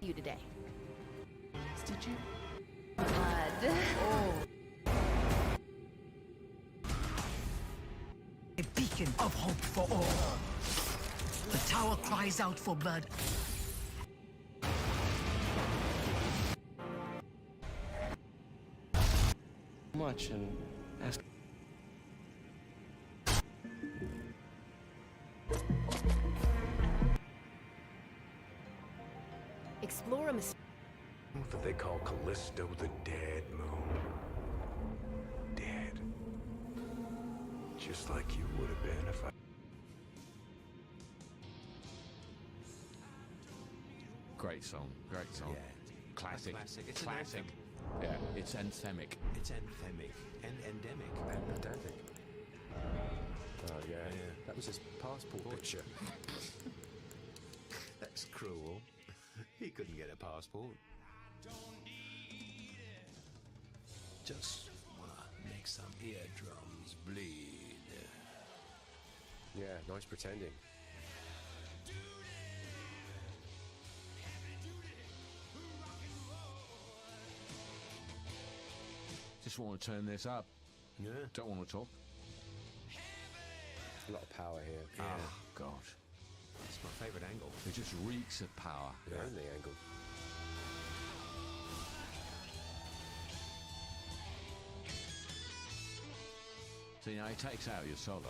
You today. Did you? Blood. Oh. A beacon of hope for all. The tower cries out for blood. Much and ask. Explore a That they call Callisto the Dead Moon. Dead. Just like you would have been if I... Great song, great song. Yeah. Classic. Classic. It's classic. An Yeah, it's anthemic. It's anthemic and endemic. Pandemic. Oh yeah, that was his passport picture. That's cruel. He couldn't get a passport. Just wanna make some eardrums bleed. Yeah, nice pretending. Just want to turn this up. Yeah. Don't want to talk. A lot of power here. Yeah. Oh, God. It's my favourite angle. It just reeks of power. The only angle. See, now he takes out your solo.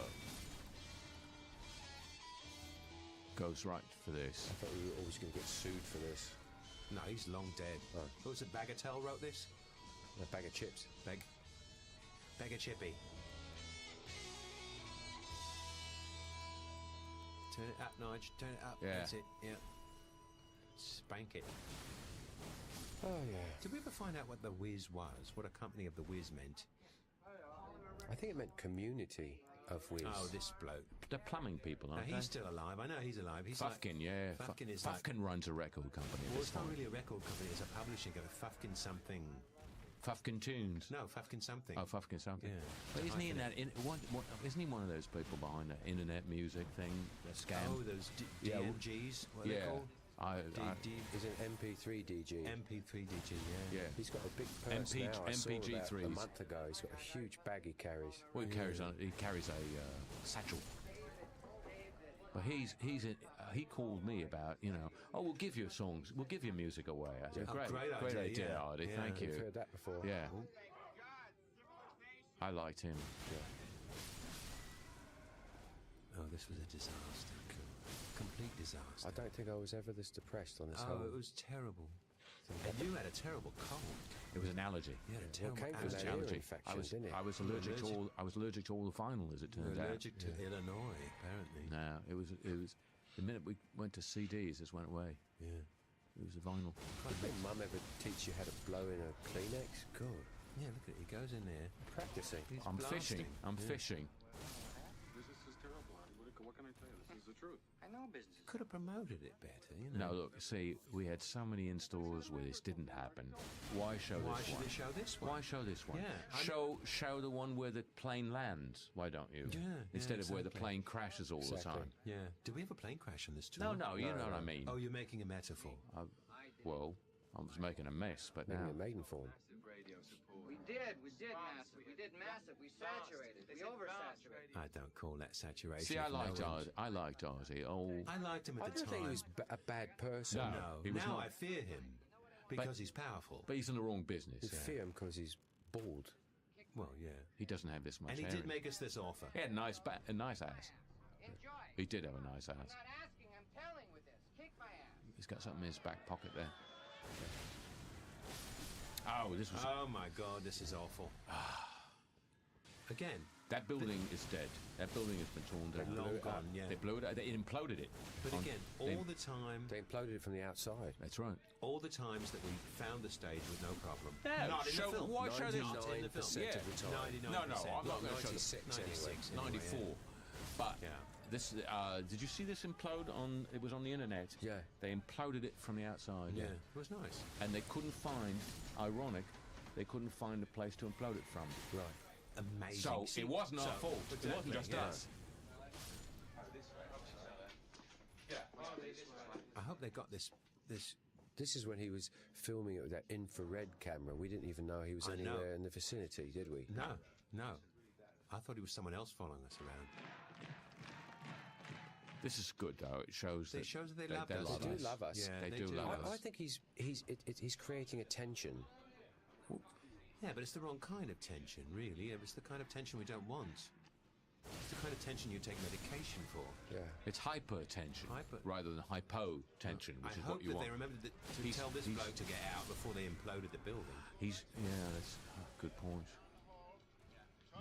Goes right for this. I thought we were always going to get sued for this. No, he's long dead. Oh. What was it, Bagatelle wrote this? A bag of chips. Bag of chippy. Turn it up, Nige. Turn it up. Yeah. That's it. Yeah. Spank it. Oh yeah. Did we ever find out what the Whiz was? What a company of the Whiz meant? I think it meant community of whiz. Oh, this bloke. They're plumbing people, No, aren't he's they? still alive. I know he's alive. He's Fufkin, yeah. Fufkin is Fufkin runs a record company. Well, it's not really a record company. It's a publishing company. Fufkin something. Fufkin Tunes. No, Fufkin something. Oh, Fufkin something. Yeah. But isn't he in that? Isn't he one of those people behind that internet music thing, that scam? Oh, those Yeah, DMGs. What are they called? He's an MP3 DG. MP3 DG. Yeah. Yeah. He's got a big purse MP now. I saw about MPG3s. a month ago. He's got a huge bag he carries. Well, he carries a satchel. But he called me about, oh, we'll give you songs, we'll give you music away. I said, Oh, great idea, yeah. Artie, Yeah. thank you. I've heard that before. Yeah. I liked him. Oh, this was a disaster. Complete disaster. I don't think I was ever this depressed on this Oh, whole. it was terrible. And you had a terrible cold. It was an allergy. You had a Well, terrible it came from It was that an ear allergy. infection, didn't it? I was allergic to all. I was allergic to all the vinyl, as it You were turned out. allergic to Illinois, apparently. No, it was. The minute we went to CDs, it just went away. Yeah. It was a vinyl. Did your mum ever teach you how to blow in a Kleenex? God, Yeah, look at it. He goes in there. practicing. He's I'm blasting. fishing. I'm fishing. Business is terrible. What can I tell you? This is the truth. I know business. Could have promoted it better, you know. No, look. See, we had so many in stores where this didn't happen. Why show Why this should one? they show this one? Why show this one? Yeah, Show the one where the plane lands. Why don't you? Yeah, Instead of where the exactly. plane crashes all the Exactly. time. Yeah. Did we have a plane crash on this tour? No, you know what I mean. Oh, you're making a metaphor. Well, I was making a mess, but Maybe now. a maiden form. We did massive. We did massive. We saturated. We oversaturated. I don't call that saturation. See, I if no liked one- Ozzy. I liked Ozzy. Oh, I liked him I at the don't time. think he was a bad person. No. No, He was now not. I fear him because he's powerful. but he's in the wrong business. You fear him because he's bald. Well, yeah. He doesn't have this much And he hair. did make us this offer. He had a nice ass. Enjoy. He did have a nice ass. I'm not asking. I'm telling with this. Kick my ass. He's got something in his back pocket there. Oh, this was. Oh my God, this is awful. Again, That building is dead. That building has been torn down. long gone, yeah. They blew it out. They imploded it. But again, they- all the time, They imploded it from the outside. That's right. all the times that we found the stage with no problem. No, Not in show- the film. why show this- Not in the film. 99% Yeah. of the time. 99%. No, I'm not going to show 96 the anyway. 96 anyway, 94. But Yeah. This did you see this implode on? It was on the internet. Yeah. They imploded it from the outside. Yeah, it was nice. And they couldn't find. Ironic, they couldn't find a place to implode it from. Right. Amazing. So See, it wasn't our fault. It wasn't exactly, just yeah. us. I hope they got this. This is when he was filming it with that infrared camera. We didn't even know he was I know. anywhere in the vicinity, did we? No. I thought it was someone else following us around. This is good though. It shows that It shows that they love us. They do love us. Yeah, They do love us. I think he's creating a tension. Yeah, but it's the wrong kind of tension, really. It's the kind of tension we don't want. It's the kind of tension you take medication for. Yeah. It's hypertension Hyper- rather than hypotension, which I is hope what you that want. they remembered to tell this bloke to get out before they imploded the building. That's a good point.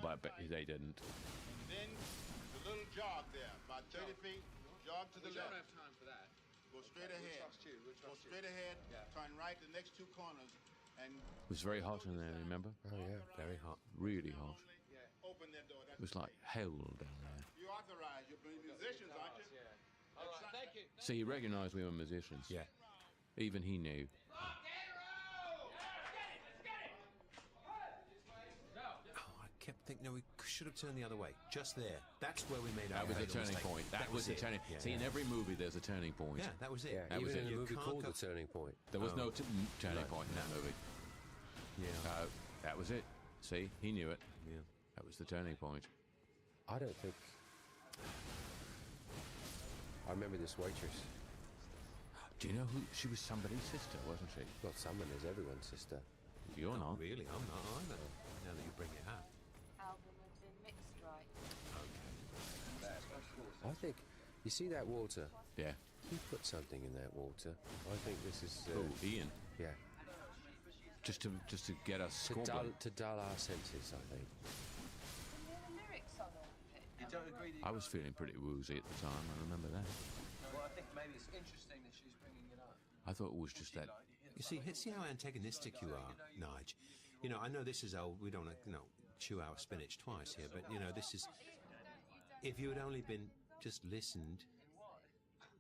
But I bet you they didn't. Then the little jog there, about 30 feet, jog to the left. have time for that. Go straight ahead. Go straight ahead, turn right the next two corners, and It was very hot in there, remember? Oh yeah. Very hot. Really hot. open that door. It was like hell down there. You authorize. You're musicians, aren't you? All right, thank you. See, he recognised we were musicians. Yeah. Even he knew. Oh, I kept thinking, no, we should have turned the other way. Just there. That's where we made our That was the fatal turning mistake. point. That was the it. turning. Yeah, See, yeah. in every movie, there's a turning point. Yeah, that was it. Yeah, That was even it. in a You movie can't called go- The Turning Point. There was no turning point in that movie. Yeah. That was it. See, he knew it. Yeah. That was the turning point. I don't think. I remember this waitress. Do you know who she was? Somebody's sister, wasn't she? Well, someone is everyone's sister. You're not. Really, I'm not either. Now that you bring it up. Album has been mixed right. I think. You see that water? Yeah. He put something in that water. I think this is. Oh, Ian. Yeah. Just to get us squabbling. To dull our senses, I think. Can you hear the lyrics on all of it? You don't agree that I was feeling pretty woozy at the time. I remember that. Well, I think maybe it's interesting that she's bringing it up. I thought it was just that. You see how antagonistic you are, Nige. You know, I know this is old. We don't, chew our spinach twice here, but this is. If you had only been just listened.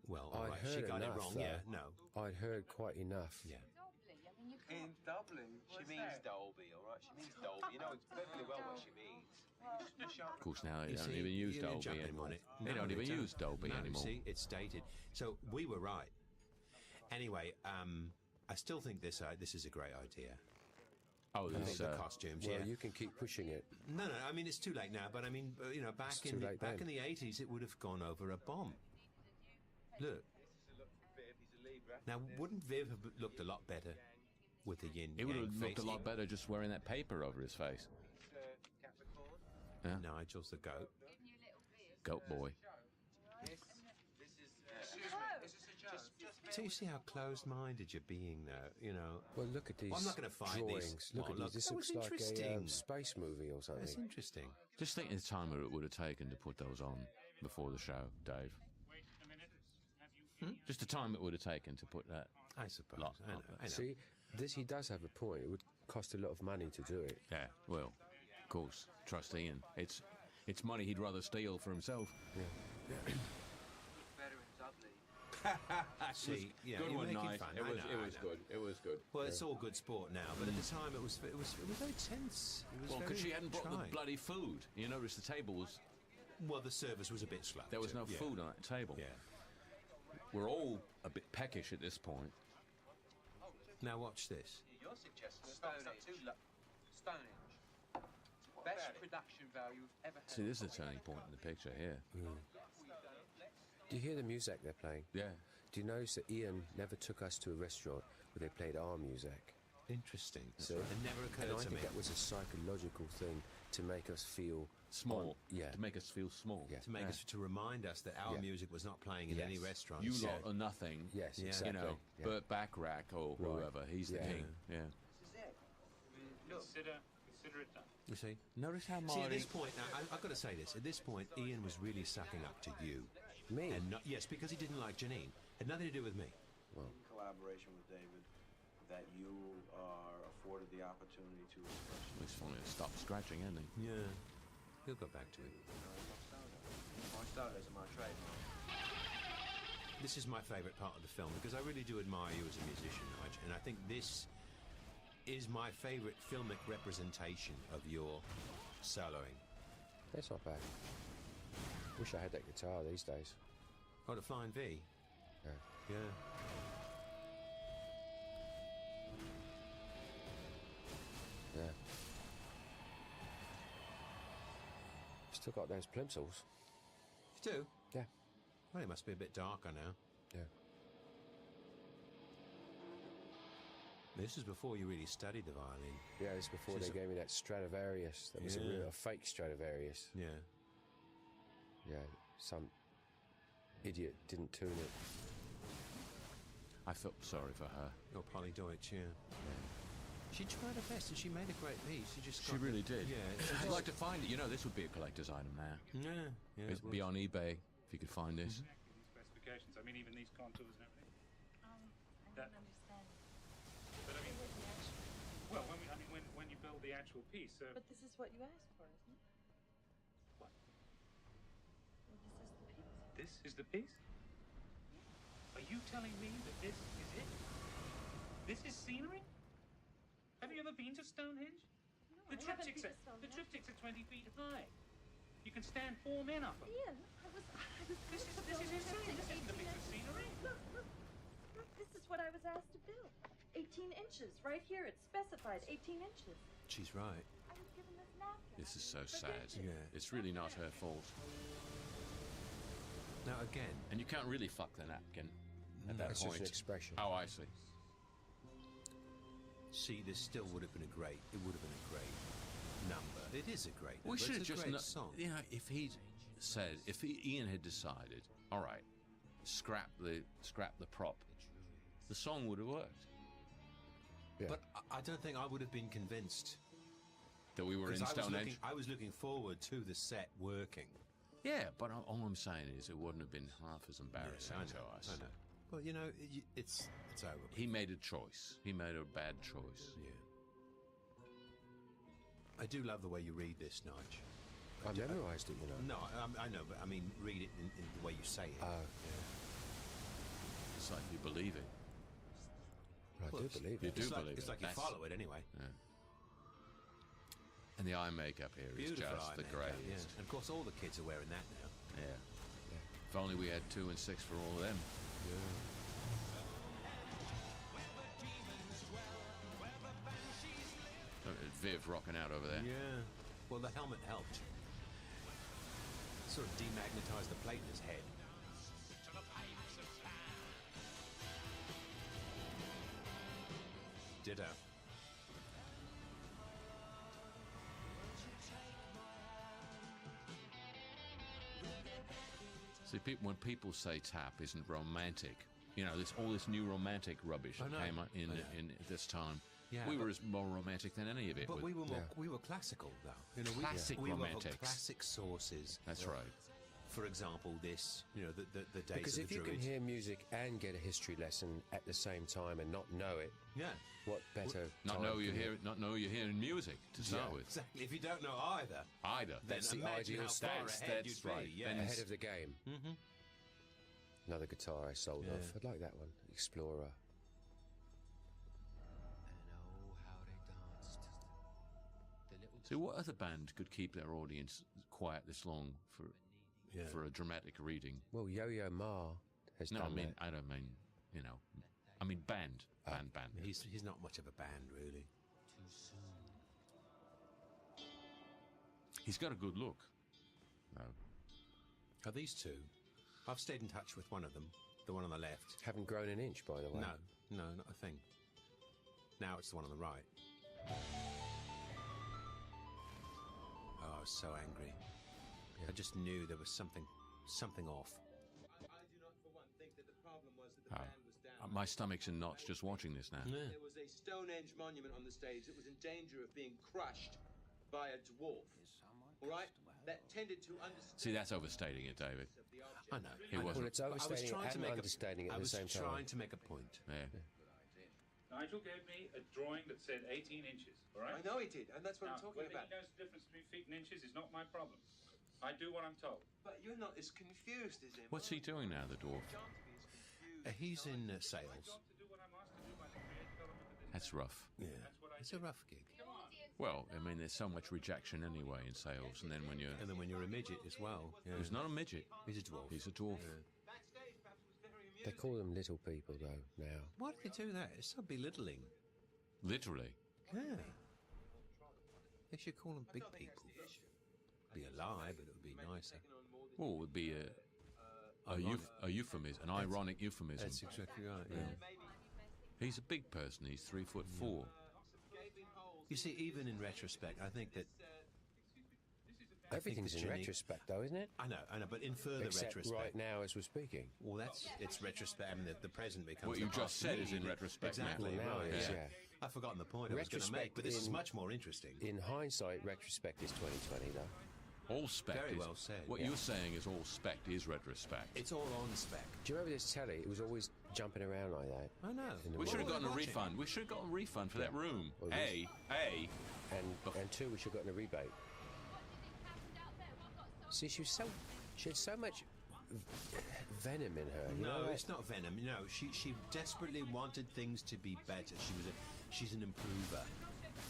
Well, all I'd right, heard she got enough, it wrong. though. Yeah, no. I'd heard quite enough. Yeah. Dolby, I mean, you In can't. Dublin, she means Dolby, all right? She means Dolby. You know perfectly well what she means. Of course, now they You don't see, even use you didn't Dolby jump in anymore. on it. They don't even use Dolby no, anymore. See, it's dated. So we were right. Anyway, I still think this is a great idea. Oh, I there's think the costumes. Well, yeah. you can keep pushing it. No. I mean, it's too late now. But I mean, back It's too late then. in the 80s, it would have gone over a bomb. Look. Now, wouldn't Viv have looked a lot better with the yin? He would have yang looked a face? lot better just wearing that paper over his face. Yeah. Nigel's the goat. Goat boy. So you see how closed-minded you're being, though. Well, look at these I'm not going to fight drawings. these. Look Oh, at these. This that looks was like a interesting. space movie or something. That's interesting. Just think of the time it would have taken to put those on before the show, Dave. Just the time it would have taken to put that. I suppose. Lot. I know. See, he does have a point. It would cost a lot of money to do it. Yeah, well, of course. Trust Ian. It's money he'd rather steal for himself. Better in Dudley. See, yeah, Good you're one, making Nige. fun. It I was know, I know. good. It was good. Well, it's all good sport now, but at the time it was very tense. It was Well, because very she hadn't brought the trying. bloody food. You notice the table was. Well, the service was a bit slow. There was too. no Yeah. food on that table. Yeah. We're all a bit peckish at this point. Now watch this. You're suggesting Stonehenge. Best production value we've ever had. See, this is a turning point in the picture here. Do you hear the music they're playing? Yeah. Do you notice that Ian never took us to a restaurant where they played our music? Interesting. So, It never and occurred I to think me. that was a psychological thing to make us feel Small. yeah. To make us feel small. Yeah. To make us to remind us that our Yeah. music was not playing in Yes. any restaurant. You So- lot are nothing. Yes, Yeah. exactly. You know, Yeah. Burt Bacharach or Right. whoever. He's the Yeah. king. Yeah. This is it. Consider it done. You see? Notice how See, at Marty. this point, now, I've got to say this. At this point, Ian was really sucking up to you. Me? And not, yes, because he didn't like Janine. Had nothing to do with me. Collaboration with David, that you are afforded the opportunity to express He's finally stopped scratching, isn't he? Yeah. He'll go back to it. Solos are my trademark. This is my favourite part of the film because I really do admire you as a musician, Nige, and I think this is my favourite filmic representation of your soloing. That's not bad. Wish I had that guitar these days. Oh, the Flying V? Yeah. Yeah. Yeah. Still got those plimsolls. You do? Yeah. Well, it must be a bit darker now. Yeah. This is before you really studied the violin. Yeah, this is before they gave me that Stradivarius. That was a fake Stradivarius. Yeah. Yeah, some idiot didn't tune it. I felt sorry for her. Or Polly Deutsch, yeah. She tried her best and she made a great piece. She really did. Yeah. I'd like to find it. You know, this would be a collector's item now. Yeah. It'd be on eBay if you could find this. Specifications. I mean, even these contours and everything. I don't understand. But I mean, well, when you build the actual piece. But this is what you asked for, isn't it? What? Well, this is the piece. Are you telling me that this is it? This is scenery? Have you ever been to Stonehenge? No, the triptychs are 20 feet high. You can stand 4 men up them. Ian, I was This is insane. This isn't a piece of scenery. Look, this is what I was asked to build. 18 inches, right here. It's specified 18 inches. She's right. I was given this napkin. This is so sad. Yeah. It's really not her fault. Now again, and you can't really fuck the napkin at that That's point. just an expression. Oh, I see. See, this still would have been a great number. It is a great number. We should have It's a just, great song. you know, if he'd said, Ian had decided, all right, scrap the prop, the song would have worked. Yeah. But I don't think I would have been convinced that we were in Stonehenge. I was looking forward to the set working. Yeah, but all I'm saying is it wouldn't have been half as embarrassing to us. I know. Well, you know, it's over. He made a choice. He made a bad choice. Yeah. I do love the way you read this, Nige. I memorised it, you know. No, I know, but I mean, read it in the way you say it. It's like you believe it. I do believe it. It's like you follow it anyway. Yeah. And the eye makeup here is Beautiful just eye the makeup, greatest. yeah. And of course, all the kids are wearing that now. Yeah. If only we had 2 and 6 for all of them. Viv rocking out over there. Yeah. Well, the helmet helped. Sort of demagnetized the plate in his head. Ditto. See, when people say tap isn't romantic, you know, all this new romantic rubbish that came up in this time. Yeah, we were more romantic than any of it. But we were classical, though. You know, Classic we romantics. were classic sources. That's right. For example, this, you know, the days Because of if the you Druids. can hear music and get a history lesson at the same time and not know it, what better? Not know you're hearing music to start with. Exactly. If you don't know either, That's then the imagine ideal how far state. ahead That's you'd right. be. Yeah. Then Ahead of the game. Mm-hmm. Another guitar I sold off. I'd like that one. Explorer. See, what other band could keep their audience quiet this long for a dramatic reading? Well, Yo-Yo Ma has done that. I don't mean, you know, I mean band. He's not much of a band, really. He's got a good look. No. Are these two? I've stayed in touch with one of them, the one on the left. Haven't grown an inch, by the way. No, not a thing. Now it's the one on the right. Oh, I was so angry. I just knew there was something off. I do not for one think that the problem was that the band was down. My stomach's in knots just watching this now. Yeah. There was a Stonehenge monument on the stage that was in danger of being crushed by a dwarf. All right? That tended to understand. See, that's overstating it, David. I know. It wasn't. Well, it's overstating and understating at the same time. I was trying to make a point. Yeah. Nigel gave me a drawing that said 18 inches, all right? I know he did, and that's what I'm talking whether about. he knows the difference between feet and inches is not my problem. I do what I'm told. But you're not as confused as him. What's he doing now, the dwarf? He's in sales. That's rough. Yeah, it's a rough gig. Well, I mean, there's so much rejection anyway in sales, and then when you're a midget as well. Yeah. He's not a midget. He's a dwarf. He's a dwarf. Yeah. They call them little people, though, now. Why do they do that? It's so belittling. Literally. Yeah. They should call them big people. Be a lie, but it would be nicer. Well, it would be a euphemism, an ironic euphemism. That's exactly right, yeah. He's a big person. He's 3'4". You see, even in retrospect, I think that... Everything's in retrospect, though, isn't it? I know, but in further Except retrospect... right now, as we're speaking. Well, it's retrospect. I mean, the present becomes... What you just said is in retrospect. Exactly, now right, it is, yeah. yeah. I've forgotten the point I was going to make, but this is much more interesting. In hindsight, retrospect is 2020, though. All spec Very is, well said. What you're saying is all spec is retrospect. It's all on spec. Do you remember this telly? It was always jumping around like that. I know. We should have gotten a refund. We should have gotten a refund for that room. Well, and two, we should have gotten a rebate. See, she had so much venom in her. You know, it's not venom. No, she desperately wanted things to be better. She's an improver.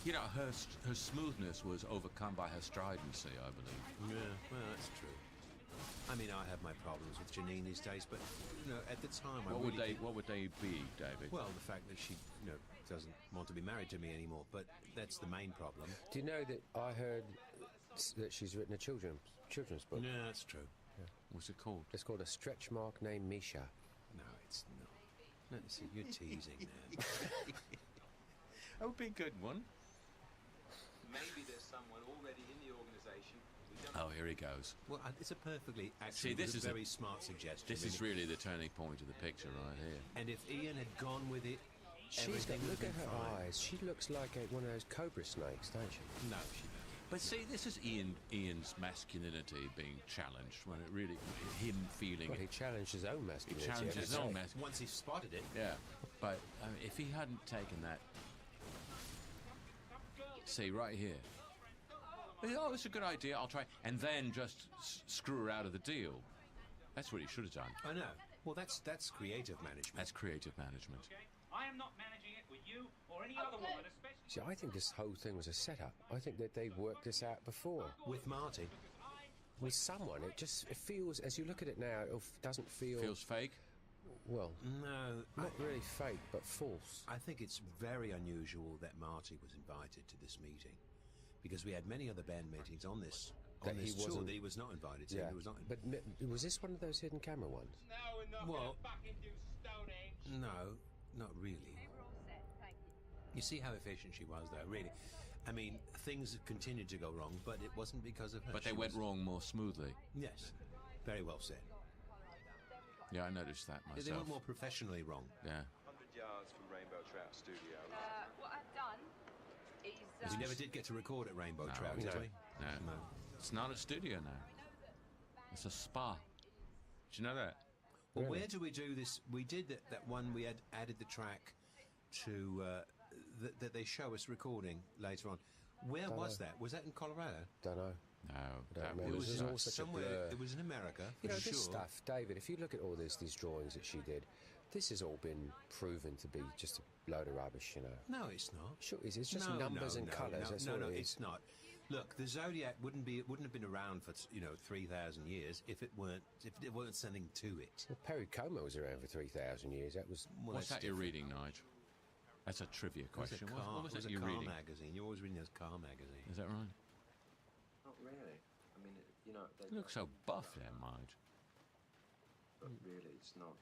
You know, her smoothness was overcome by her stridency, I believe. Yeah, well, that's true. I mean, I have my problems with Janine these days, but you know, at the time, what would they be, David? Well, the fact that she, doesn't want to be married to me anymore. But that's the main problem. Do you know that I heard that she's written a children's book? Yeah, that's true. Yeah. What's it called? It's called A Stretch Mark Named Misha. No, it's not. No, see, you're teasing now. That would be a good one. Maybe there's someone already in the organisation. Oh, here he goes. Well, it's a perfectly very smart suggestion. This is really the turning point of the picture right here. And if Ian had gone with it, Look at her eyes. She looks like one of those cobra snakes, don't she? No, she doesn't. But see, this is Ian's masculinity being challenged when it really him feeling. Well, he challenged his own masculinity. He challenged his own masculinity once he spotted it. Yeah, but if he hadn't taken that, see right here. Oh, it's a good idea. I'll try, and then just screw her out of the deal. That's what he should have done. I know. Well, that's creative management. That's creative management. Okay? I am not managing it with you or any other woman, especially. See, I think this whole thing was a setup. I think that they worked this out before. With Marty? With someone. It feels, as you look at it now, it doesn't feel... Feels fake? Well, no. Not really fake, but false. I think it's very unusual that Marty was invited to this meeting. Because we had many other band meetings on this tour that he was not invited to. Yeah. He was not But was this one of those hidden camera ones? No, we're not going back into Stonehenge. No, not really. You see how efficient she was, though, really. I mean, things continued to go wrong, but it wasn't because of her. But they went wrong more smoothly. Yes. Very well said. Yeah, I noticed that myself. They went more professionally wrong. Yeah. 100 yards from Rainbow Trout Studio. What I've done is... We never did get to record at Rainbow Trout, did we? No. It's not a studio now. It's a spa. Did you know that? Well, where do we do this? We did that one, we had added the track to... that they show us recording later on. Where was that? Was that in Colorado? Don't know. No, it was somewhere. It was in America. You know, for this sure. stuff, David. If you look at all these drawings that she did, this has all been proven to be just a load of rubbish. You know. No, it's not. Sure, it's just numbers and colours. That's all it is. It's not. Look, the Zodiac wouldn't have been around for 3,000 years if it weren't something to it. Well, Perry Como was around for 3,000 years. That was. What's that you're reading, Nigel? That's a trivia question. What was it you're car reading? Magazine. You're always reading those car magazines. Is that right? Not really. I mean, you know... You look so buff there, Marge. But really, it's not...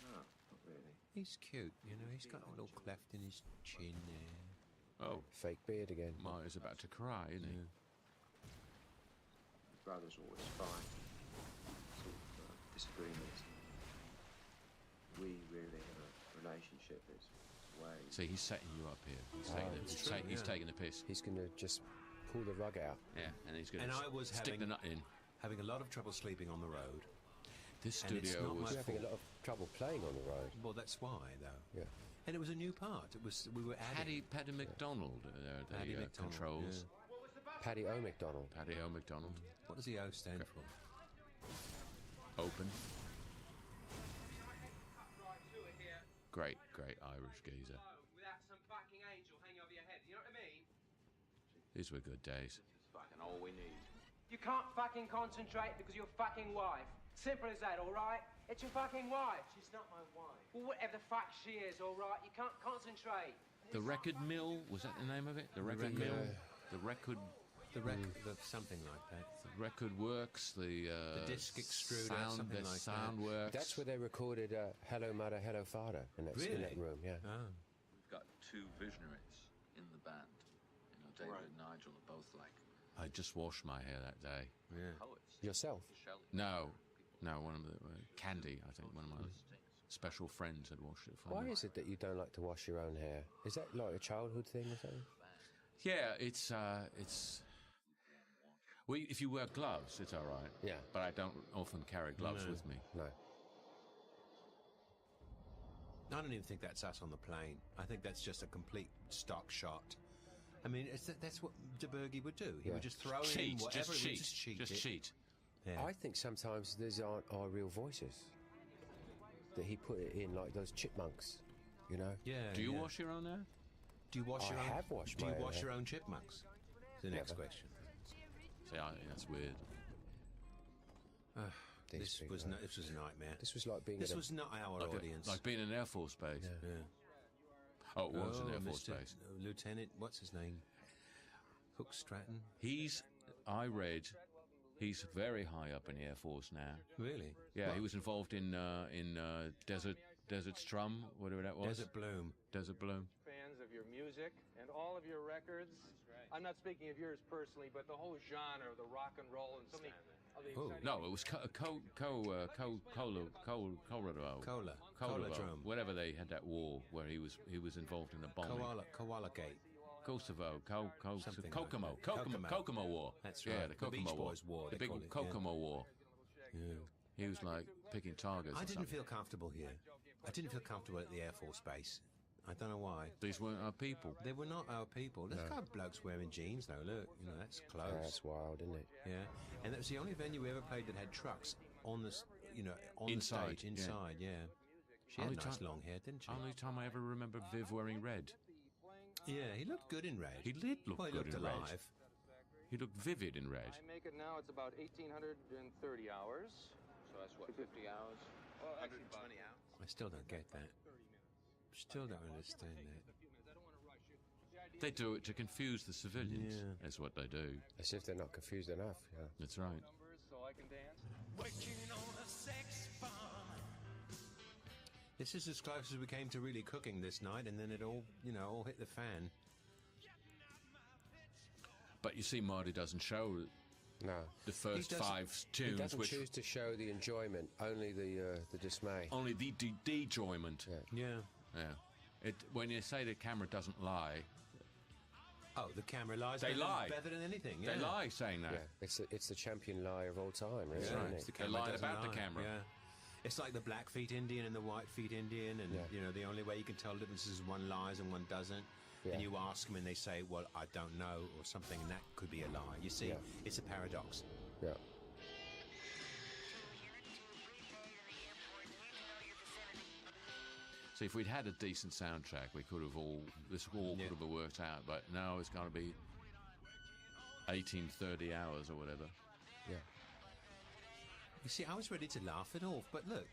No, not really. He's cute, you know. He's got a little cleft in his chin there. Oh. Fake beard again. Marge's about to cry, isn't he? Brothers always fight. Sort of disagreements. We really have a relationship that's way... See, he's setting you up here. He's taking the piss. He's going to just pull the rug out. Yeah, and he's going And to I was stick the nut in. having a lot of trouble sleeping on the road. This studio was having a lot of trouble playing on the road. Well, that's why, though. Yeah. And it was a new part. We were adding. Paddy McDonald, the controls. Yeah. Paddy O. McDonald. Paddy O. McDonald. What does the O stand for? Open. Great Irish geezer. Without some fucking angel hanging over your head. You know what I mean? These were good days. Fucking all we need. You can't fucking concentrate because your fucking wife. Simple as that, all right? It's your fucking wife. She's not my wife. Well, whatever the fuck she is, all right? You can't concentrate. The Record Mill, was that the name of it? The Record Mill? The Record... something like that. The Record Works, the disc extruder, sound, something the like sound that. works. That's where they recorded Hello Mother, Hello Father in that room, yeah. Oh. We've got two visionaries in the band. You know, David and Nigel are both like I just washed my hair that day. Yeah. poets. Yourself? No, one of the... Candy, I think, one of my special friends had washed it for me. Why is it that you don't like to wash your own hair? Is that like a childhood thing or something? Yeah, it's... Well, if you wear gloves, it's all right. Yeah. But I don't often carry gloves with me. No. I don't even think that's us on the plane. I think that's just a complete stock shot. I mean, that's what DeBerge would do. He would just throw in whatever. Just cheat. Yeah. I think sometimes these aren't our real voices. That he put it in like those chipmunks, you know? Yeah. Do you wash your own hair? Do you wash your own? I have washed Do my you wash hair. your own chipmunks? The next question. See, I think that's weird. This was a nightmare. This was like being. This was not our audience. Like being in Air Force Base. Yeah. Oh, it was an Air Force Base. Lieutenant, what's his name? Hook Stratton. I read, he's very high up in the Air Force now. Really? Yeah, What? he was involved in Desert Strum, whatever that was. Desert Bloom. Desert Bloom. Fans of your music and all of your records. I'm not speaking of yours personally, but the whole genre of the rock and roll and so many of the exciting... No, it was Cola Drum. Whatever they had that war where he was involved in the bombing. Koala Gate. Kosovo, Something like Kokomo, that. Kokomo War. That's Yeah, right. the The Beach Kokomo War. Boys War, The they big call it, Kokomo War. Yeah. He was like picking targets. I or didn't something. feel comfortable here. I didn't feel comfortable at the Air Force Base. I don't know why. These weren't our people. They were not our people. There's got blokes wearing jeans though. Look, you know that's close. That's wild, isn't it? Yeah, and that was the only venue we ever played that had trucks on the, on Inside, the stage inside. Yeah, she had nice long hair, didn't she? Only time I ever remember Viv wearing red. Yeah, he looked good in red. He did look well, he good looked in alive. red. He looked vivid in red. I make it now, it's about 1,830 hours. So that's what, 50 hours? Well, 120 hours? I still don't get that. Still don't understand that. They do it to confuse the civilians. Yeah. That's what they do. As if they're not confused enough. Yeah. That's right. So I can dance. Working on a sex farm. This is as close as we came to really cooking this night, and then it all, all hit the fan. But you see, Marty doesn't show No. the first five He tunes, doesn't which choose to show the enjoyment, only the dismay. only the enjoyment. Yeah. Yeah. When you say the camera doesn't lie, Oh, the camera lies. They lie. better than anything. Yeah. they lie saying that. Yeah, it's the champion lie of all time, really, Yeah, isn't it's it? the They camera lied doesn't about the lie. camera. Yeah. It's like the Blackfeet Indian and the Whitefeet Indian, and the only way you can tell the difference is one lies and one doesn't. Yeah. And you ask them, and they say, "Well, I don't know," or something, and that could be a lie. You see, it's a paradox. Yeah. See, if we'd had a decent soundtrack, could have worked out. But now it's going to be 1830 hours or whatever. Yeah. You see, I was ready to laugh it off, but look,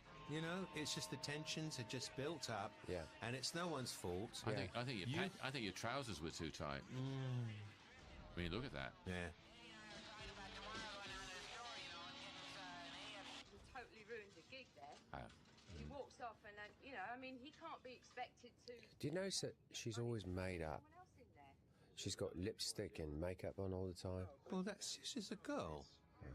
it's just the tensions had just built up. Yeah. And it's no one's fault. I think your trousers were too tight. I mean, look at that. Yeah. Totally ruined the gig there. He walks off and then, he can't be expected to... Do you notice that she's always made up? Someone else in there. She's got lipstick and makeup on all the time. Well, she's a girl.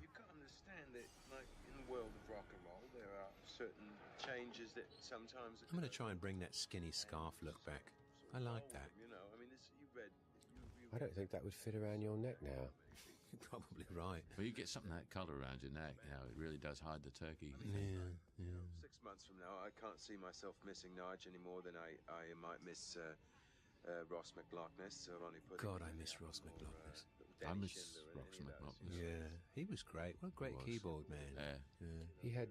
You've got to understand that, like, in the world of rock and roll, there are certain changes that sometimes... I'm going to try and bring that skinny scarf look back. I like that. You know, I mean, you read... I don't think that would fit around your neck now. You're probably right. Well, you get something that colour around your neck, it really does hide the turkey. Yeah. 6 months from now, I can't see myself missing Nige any more than I might miss Ross McLaughness. So I'll only put God, I miss Ross McLaughness. Little I miss Rocksmith Knockers. Yeah, he was great. What a great keyboard man. Yeah. He had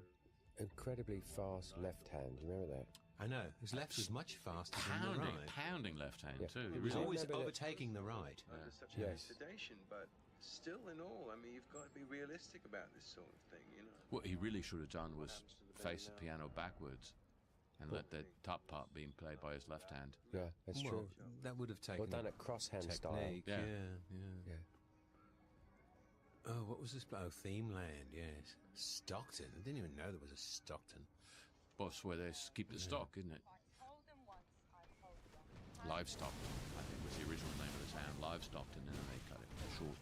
incredibly fast left hand. Do you remember that? I know. His left was much faster than the right. Pounding left hand too. It was always overtaking the right. Under such heavy sedation, but still, in all, I mean, you've got to be realistic about this sort of thing, you know. What he really should have done was face the piano backwards and let the top part being played by his left hand. Yeah, that's true. That would have taken. Well done at crosshand style. Yeah. Oh, what was this? Oh, Themeland, yes. Stockton. I didn't even know there was a Stockton. Well, that's where they keep the stock, isn't it? Livestock, I think, was the original name of the town. Livestock, and then they cut it short.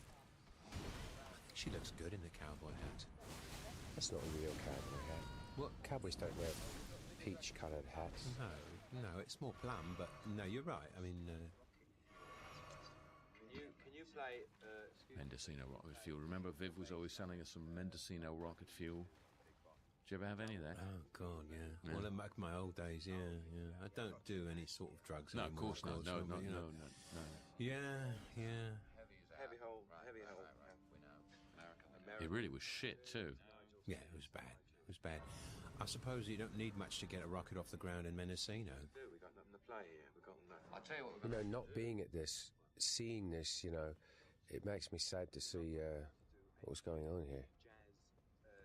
She looks good in the cowboy hat. That's not a real cowboy hat. What? Cowboys don't wear peach-coloured hats. No, it's more plum, but no, you're right. I mean, Can you play? Mendocino rocket fuel. Remember, Viv was always selling us some Mendocino rocket fuel. Did you ever have any of that? Oh God, yeah. Well, back in my old days, yeah. I don't do any sort of drugs No, anymore. of course not. No. Yeah. Heavy hole. It really was shit too. Yeah, it was bad. I suppose you don't need much to get a rocket off the ground in Mendocino. We got nothing to play here. We've got nothing. I'll tell you what. You know, not being at this, seeing this, you know, it makes me sad to see what was going on here.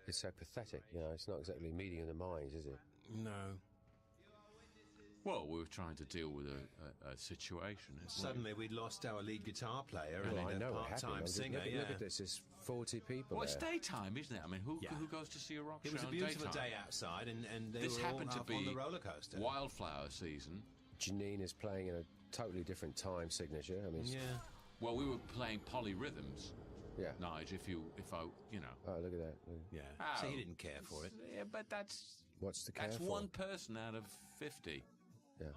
It's so pathetic, you know. It's not exactly meeting of the minds, is it? No. Well, we were trying to deal with a situation. Suddenly, we'd lost our lead guitar player Well, I and know a what happened. part-time singer. Look at this. There's 40 people Well, there. it's daytime, isn't it? I mean, who goes to see a rock show? It was a in beautiful daytime? day outside, and they this were happened all to up be on the roller coaster. wildflower season. Janine is playing in a totally different time signature. I mean, Well, we were playing polyrhythms. Yeah. Nige, if I, you know. Oh, look at that. Yeah. So he didn't care for it. Yeah, but that's What's the care that's for? one person out of 50. Yeah.